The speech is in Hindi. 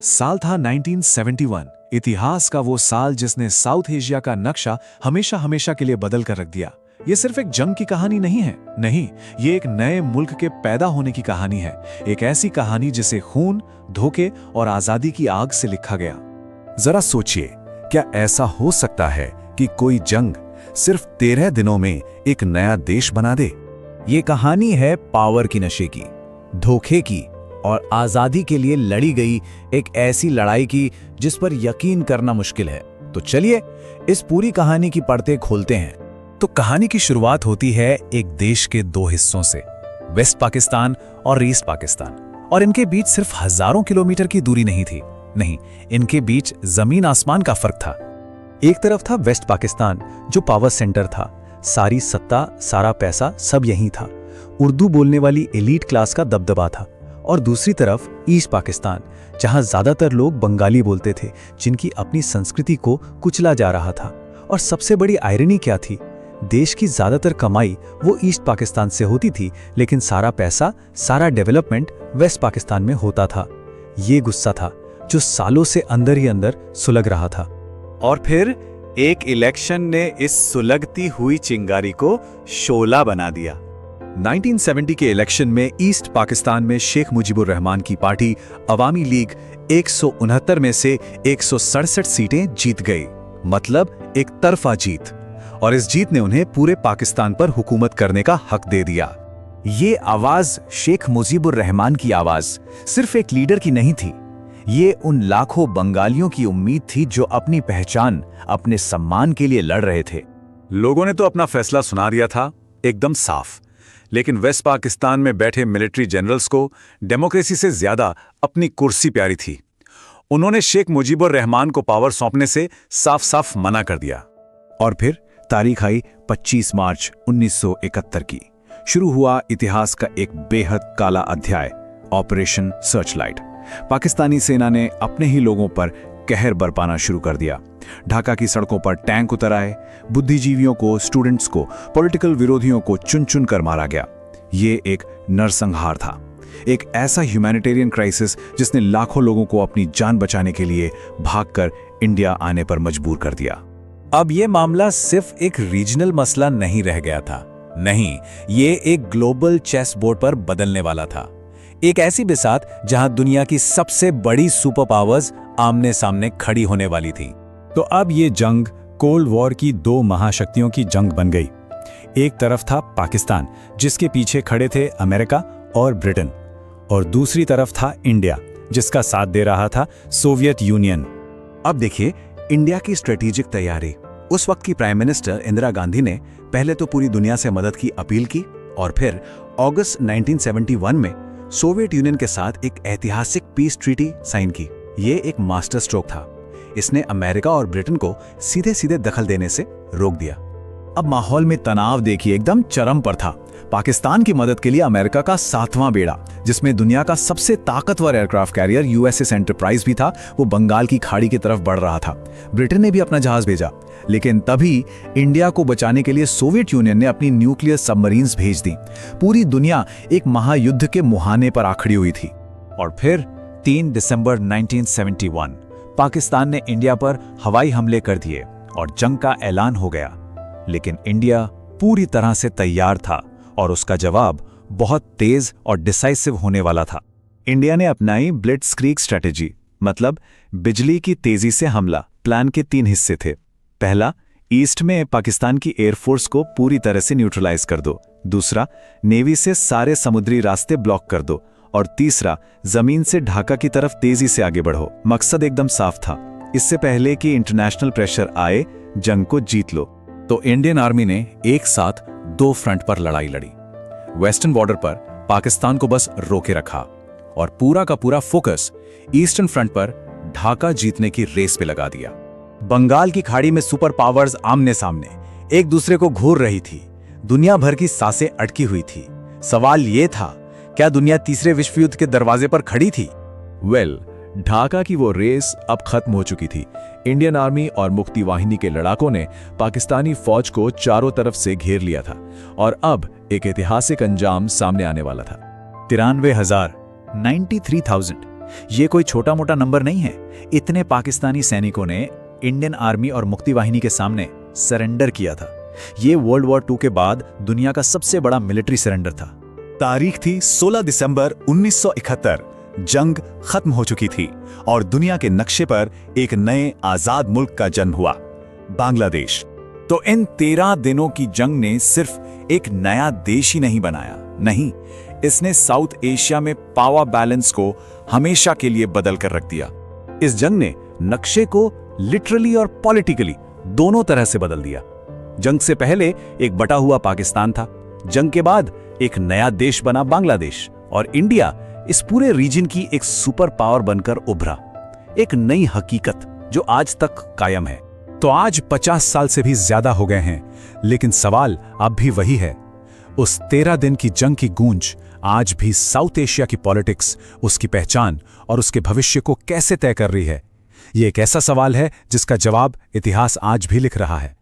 साल था 1971। इतिहास का वो साल जिसने साउथ एशिया का नक्शा हमेशा हमेशा के लिए बदल कर रख दिया। ये सिर्फ एक जंग की कहानी नहीं है, नहीं, ये एक नए मुल्क के पैदा होने की कहानी है। एक ऐसी कहानी जिसे खून, धोखे और आजादी की आग से लिखा गया। जरा सोचिए, क्या ऐसा हो सकता है कि कोई जंग सिर्फ 13 दिनों में एक नया देश बना दे? ये कहानी है पावर की नशे की, धोखे की और आजादी के लिए लड़ी गई एक ऐसी लड़ाई की जिस पर यकीन करना मुश्किल है। तो चलिए इस पूरी कहानी की परतें खोलते हैं। तो कहानी की शुरुआत होती है एक देश के दो हिस्सों से, वेस्ट पाकिस्तान और ईस्ट पाकिस्तान। और इनके बीच सिर्फ हजारों किलोमीटर की दूरी नहीं थी, नहीं, इनके बीच जमीन आसमान का फर्क था। एक तरफ था वेस्ट पाकिस्तान जो पावर सेंटर था, सारी सत्ता, सारा पैसा सब यहीं था। उर्दू बोलने वाली एलीट क्लास का दबदबा था। और दूसरी तरफ ईस्ट पाकिस्तान, जहां ज्यादातर लोग बंगाली बोलते थे, जिनकी अपनी संस्कृति को कुचला जा रहा था। और सबसे बड़ी आयरनी क्या थी, देश की ज्यादातर कमाई वो ईस्ट पाकिस्तान से होती थी, लेकिन सारा पैसा, सारा डेवलपमेंट वेस्ट पाकिस्तान में होता था। ये गुस्सा था जो सालों से अंदर ही अंदर सुलग रहा था। और फिर एक इलेक्शन ने इस सुलगती हुई चिंगारी को शोला बना दिया। 1970 के इलेक्शन में ईस्ट पाकिस्तान में शेख मुजीबुर रहमान की पार्टी अवामी लीग 169 में से 167 सीटें जीत गई, मतलब एक तरफा जीत। और इस जीत ने उन्हें पूरे पाकिस्तान पर हुकूमत करने का हक दे दिया। ये आवाज शेख मुजीबुर रहमान की आवाज सिर्फ एक लीडर की नहीं थी, ये उन लाखों बंगालियों की उम्मीद थी जो अपनी पहचान, अपने सम्मान के लिए लड़ रहे थे। लोगों ने तो अपना फैसला सुना दिया था, एकदम साफ। लेकिन वेस्ट पाकिस्तान में बैठे मिलिट्री जनरल्स को डेमोक्रेसी से ज्यादा अपनी कुर्सी प्यारी थी। उन्होंने शेख मुजीबुर रहमान को पावर सौंपने से साफ साफ मना कर दिया। और फिर तारीख आई 25 मार्च 1971 की। शुरू हुआ इतिहास का एक बेहद काला अध्याय, ऑपरेशन सर्चलाइट। पाकिस्तानी सेना ने अपने ही लोगों पर कहर बरपाना शुरू कर दिया। ढाका की सड़कों पर टैंक उतर आए, बुद्धिजीवियों को, स्टूडेंट्स को, पॉलिटिकल विरोधियों को चुन चुन कर मारा गया। ये एक नरसंहार था, एक ऐसा ह्यूमैनिटेरियन क्राइसिस जिसने लाखों लोगों को अपनी जान बचाने के लिए भागकर इंडिया आने पर मजबूर कर दिया। अब ये मामला सिर्फ एक रीजनल मसला नहीं रह गया था, नहीं, ये एक ग्लोबल चेस बोर्ड पर बदलने वाला था। एक ऐसी बिसात जहां दुनिया की सबसे बड़ी सुपर पावर्स आमने सामने खड़ी होने वाली थी। तो अब ये जंग कोल्ड वॉर की दो महाशक्तियों की जंग बन गई। एक तरफ था पाकिस्तान, जिसके पीछे खड़े थे अमेरिका और ब्रिटेन, और दूसरी तरफ था इंडिया, जिसका साथ दे रहा था सोवियत यूनियन। अब देखिए इंडिया की स्ट्रेटेजिक तैयारी। उस वक्त की प्राइम मिनिस्टर इंदिरा गांधी ने पहले तो पूरी दुनिया से मदद की अपील की, और फिर अगस्त 1971 में सोवियत यूनियन के साथ एक ऐतिहासिक पीस ट्रीटी साइन की। ये एक मास्टर स्ट्रोक था। इसने अमेरिका और ब्रिटेन को सीधे सीधे दखल देने से रोक दिया। अब माहौल में तनाव देखिए एकदम चरम पर था। पाकिस्तान की मदद के लिए अमेरिका का 7वां बेड़ा, जिसमें दुनिया का सबसे ताकतवर एयरक्राफ्ट कैरियर यूएसएस एंटरप्राइज भी था, वो बंगाल की खाड़ी की तरफ बढ़ रहा था। ब्रिटेन ने भी अपना जहाज भेजा, लेकिन तभी इंडिया को बचाने के लिए सोवियत यूनियन ने अपनी न्यूक्लियर सबमरीन्स भेज दी। पूरी दुनिया एक महायुद्ध के मुहाने पर आ खड़ी हुई थी। और फिर 3 दिसंबर 1971 पाकिस्तान ने इंडिया पर हवाई हमले कर दिए और जंग का ऐलान हो गया। लेकिन इंडिया पूरी तरह से तैयार था और उसका जवाब बहुत तेज और डिसाइसिव होने वाला था। इंडिया ने अपनाई ब्लिट्जक्रीग स्ट्रेटेजी, मतलब बिजली की तेजी से हमला। प्लान के 3 हिस्से थे। पहला, ईस्ट में पाकिस्तान की एयरफोर्स को पूरी तरह से न्यूट्रलाइज कर दो। दूसरा, नेवी से सारे समुद्री रास्ते ब्लॉक कर दो। और तीसरा, जमीन से ढाका की तरफ तेजी से आगे बढ़ो। मकसद एकदम साफ था, इससे पहले कि इंटरनेशनल प्रेशर आए, जंग को जीत लो। तो इंडियन आर्मी ने एक साथ 2 फ्रंट पर लड़ाई लड़ी। वेस्टर्न बॉर्डर पर पाकिस्तान को बस रोके रखा और पूरा का पूरा फोकस ईस्टर्न फ्रंट पर ढाका जीतने की रेस पे लगा दिया। बंगाल की खाड़ी में सुपर पावर्स आमने सामने एक दूसरे को घूर रही थी। दुनिया भर की सांसें अटकी हुई थी। सवाल ये था, क्या दुनिया तीसरे विश्व युद्ध के दरवाजे पर खड़ी थी? ढाका की वो रेस अब खत्म हो चुकी थी। इंडियन आर्मी और मुक्ति वाहिनी के लड़ाकों ने पाकिस्तानी फौज को चारों तरफ से घेर लिया था और अब एक ऐतिहासिक अंजाम सामने आने वाला था। 93,000 93,000 ये कोई छोटा मोटा नंबर नहीं है। इतने पाकिस्तानी सैनिकों ने इंडियन आर्मी और मुक्ति वाहिनी के सामने सरेंडर किया था। ये वर्ल्ड वॉर II के बाद दुनिया का सबसे बड़ा मिलिट्री सरेंडर था। तारीख थी 16 दिसंबर 1971। जंग खत्म हो चुकी थी और दुनिया के नक्शे पर एक नए आजाद मुल्क का जन्म हुआ, बांग्लादेश। तो इन 13 दिनों की जंग ने सिर्फ एक नया देश ही नहीं बनाया, नहीं, इसने साउथ एशिया में पावर बैलेंस को हमेशा के लिए बदल कर रख दिया। इस जंग ने नक्शे को लिटरली और पॉलिटिकली दोनों तरह से बदल दिया। जंग से पहले एक बटा हुआ पाकिस्तान था, जंग के बाद एक नया देश बना बांग्लादेश, और इंडिया इस पूरे रीजन की एक सुपर पावर बनकर उभरा, एक नई हकीकत जो आज तक कायम है। तो आज 50 साल से भी ज्यादा हो गए हैं, लेकिन सवाल अब भी वही है। उस 13 दिन की जंग की गूंज आज भी साउथ एशिया की पॉलिटिक्स, उसकी पहचान और उसके भविष्य को कैसे तय कर रही है? ये एक ऐसा सवाल है जिसका जवाब इतिहास आज भी लिख रहा है।